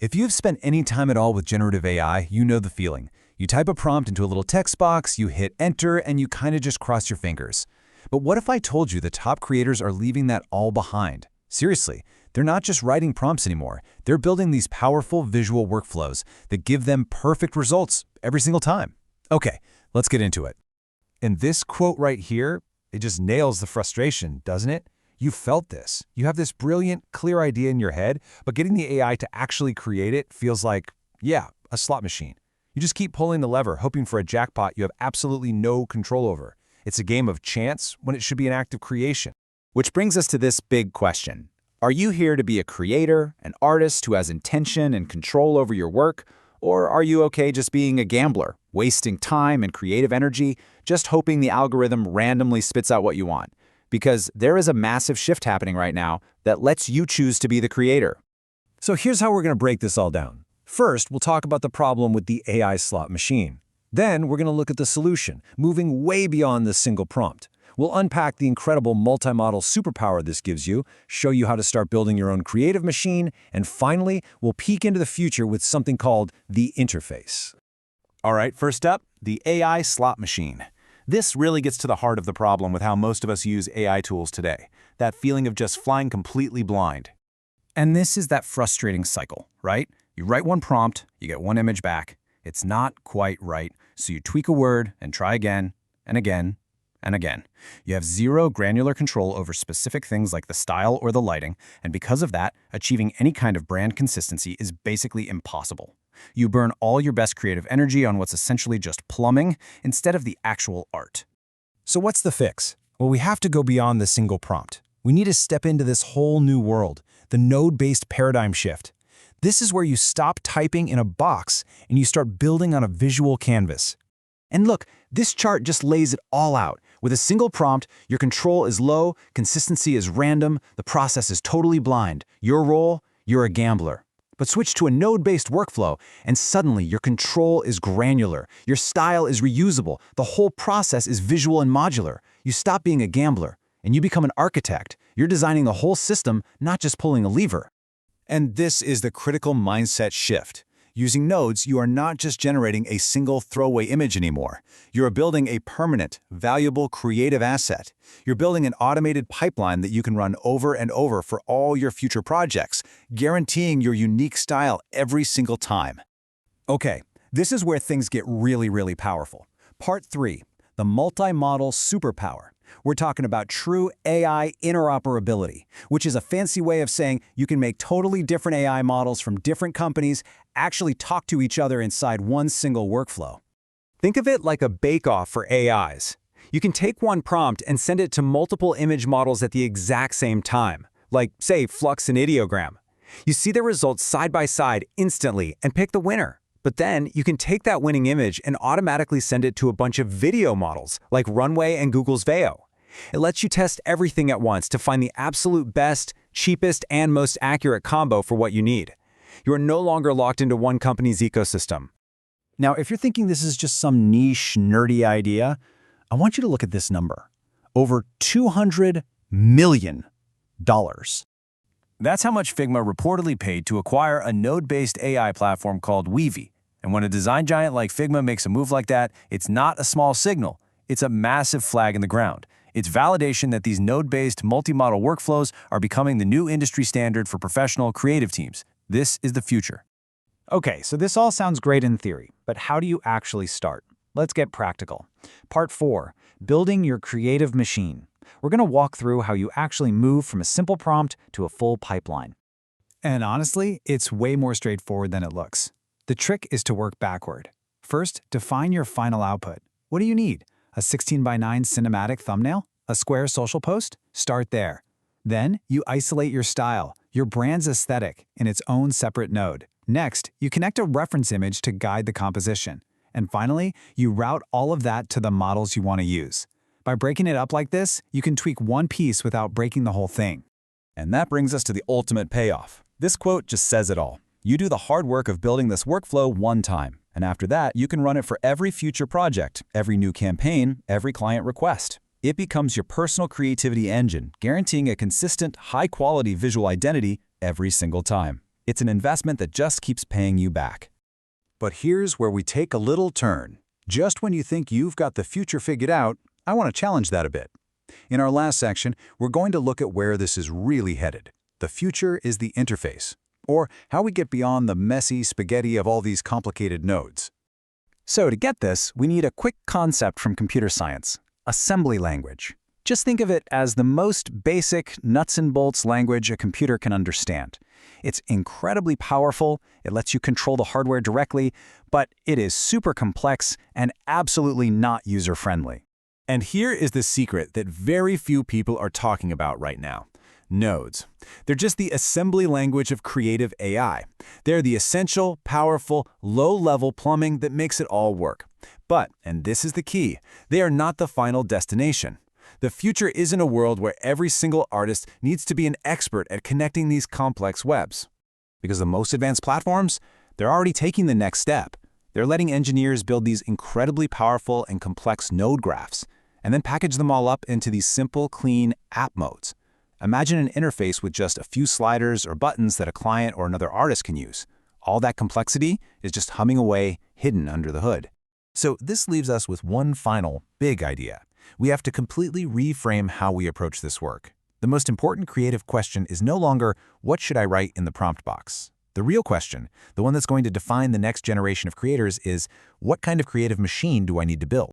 If you've spent any time at all with generative AI, you know the feeling. You type a prompt into a little text box, you hit enter, and you kind of just cross your fingers. But what if I told you the top creators are leaving that all behind? Seriously, they're not just writing prompts anymore. They're building these powerful visual workflows that give them perfect results every single time. Okay, let's get into it. And this quote right here, it just nails the frustration, doesn't it? You felt this. You have this brilliant, clear idea in your head, but getting the AI to actually create it feels like, yeah, a slot machine. You just keep pulling the lever, hoping for a jackpot you have absolutely no control over. It's a game of chance when it should be an act of creation. Which brings us to this big question. Are you here to be a creator, an artist who has intention and control over your work? Or are you okay just being a gambler, wasting time and creative energy, just hoping the algorithm randomly spits out what you want? Because there is a massive shift happening right now that lets you choose to be the creator. So here's how we're going to break this all down. First, we'll talk about the problem with the AI slot machine. Then we're going to look at the solution, moving way beyond the single prompt. We'll unpack the incredible multi-model superpower this gives you, show you how to start building your own creative machine, and finally, we'll peek into the future with something called the interface. All right, first up, the AI slot machine. This really gets to the heart of the problem with how most of us use AI tools today, that feeling of just flying completely blind. And this is that frustrating cycle, right? You write one prompt, you get one image back. It's not quite right, so you tweak a word and try again and again and again. You have zero granular control over specific things like the style or the lighting, and because of that, achieving any kind of brand consistency is basically impossible. You burn all your best creative energy on what's essentially just plumbing instead of the actual art. So what's the fix? Well, we have to go beyond the single prompt. We need to step into this whole new world, the node-based paradigm shift. This is where you stop typing in a box and you start building on a visual canvas. And look, this chart just lays it all out. With a single prompt, your control is low, consistency is random, the process is totally blind. Your role, you're a gambler. But switch to a node-based workflow, and suddenly your control is granular, your style is reusable, the whole process is visual and modular. You stop being a gambler, and you become an architect. You're designing the whole system, not just pulling a lever. And this is the critical mindset shift. Using nodes, you are not just generating a single throwaway image anymore. You're building a permanent, valuable creative asset. You're building an automated pipeline that you can run over and over for all your future projects, guaranteeing your unique style every single time. Okay, this is where things get really powerful. Part 3, the multi-model superpower. We're talking about true AI interoperability, which is a fancy way of saying you can make totally different AI models from different companies actually talk to each other inside one single workflow. Think of it like a bake-off for AIs. You can take one prompt and send it to multiple image models at the exact same time, like, say, Flux and Ideogram. You see the results side by side instantly and pick the winner. But then you can take that winning image and automatically send it to a bunch of video models, like Runway and Google's Veo. It lets you test everything at once to find the absolute best, cheapest, and most accurate combo for what you need. You are no longer locked into one company's ecosystem. Now, if you're thinking this is just some niche, nerdy idea, I want you to look at this number. Over $200 million. That's how much Figma reportedly paid to acquire a node-based AI platform called Weavy. And when a design giant like Figma makes a move like that, it's not a small signal. It's a massive flag in the ground. It's validation that these node-based multi-model workflows are becoming the new industry standard for professional creative teams. This is the future. Okay, so this all sounds great in theory, but how do you actually start? Let's get practical. Part 4, building your creative machine. We're going to walk through how you actually move from a simple prompt to a full pipeline. And honestly, it's way more straightforward than it looks. The trick is to work backward. First, define your final output. What do you need? A 16:9 cinematic thumbnail? A square social post? Start there. Then, you isolate your style, your brand's aesthetic, in its own separate node. Next, you connect a reference image to guide the composition. And finally, you route all of that to the models you want to use. By breaking it up like this, you can tweak one piece without breaking the whole thing. And that brings us to the ultimate payoff. This quote just says it all. You do the hard work of building this workflow one time, and after that, you can run it for every future project, every new campaign, every client request. It becomes your personal creativity engine, guaranteeing a consistent, high-quality visual identity every single time. It's an investment that just keeps paying you back. But here's where we take a little turn. Just when you think you've got the future figured out, I want to challenge that a bit. In our last section, we're going to look at where this is really headed. The future is the interface, or how we get beyond the messy spaghetti of all these complicated nodes. So to get this, we need a quick concept from computer science: assembly language. Just think of it as the most basic nuts and bolts language a computer can understand. It's incredibly powerful, it lets you control the hardware directly, but it is super complex and absolutely not user-friendly. And here is the secret that very few people are talking about right now. Nodes. They're just the assembly language of creative AI. They're the essential, powerful, low-level plumbing that makes it all work. But, and this is the key, they are not the final destination. The future isn't a world where every single artist needs to be an expert at connecting these complex webs. Because the most advanced platforms, they're already taking the next step. They're letting engineers build these incredibly powerful and complex node graphs, and then package them all up into these simple, clean app modes. Imagine an interface with just a few sliders or buttons that a client or another artist can use. All that complexity is just humming away, hidden under the hood. So this leaves us with one final, big idea. We have to completely reframe how we approach this work. The most important creative question is no longer, what should I write in the prompt box? The real question, the one that's going to define the next generation of creators, is what kind of creative machine do I need to build?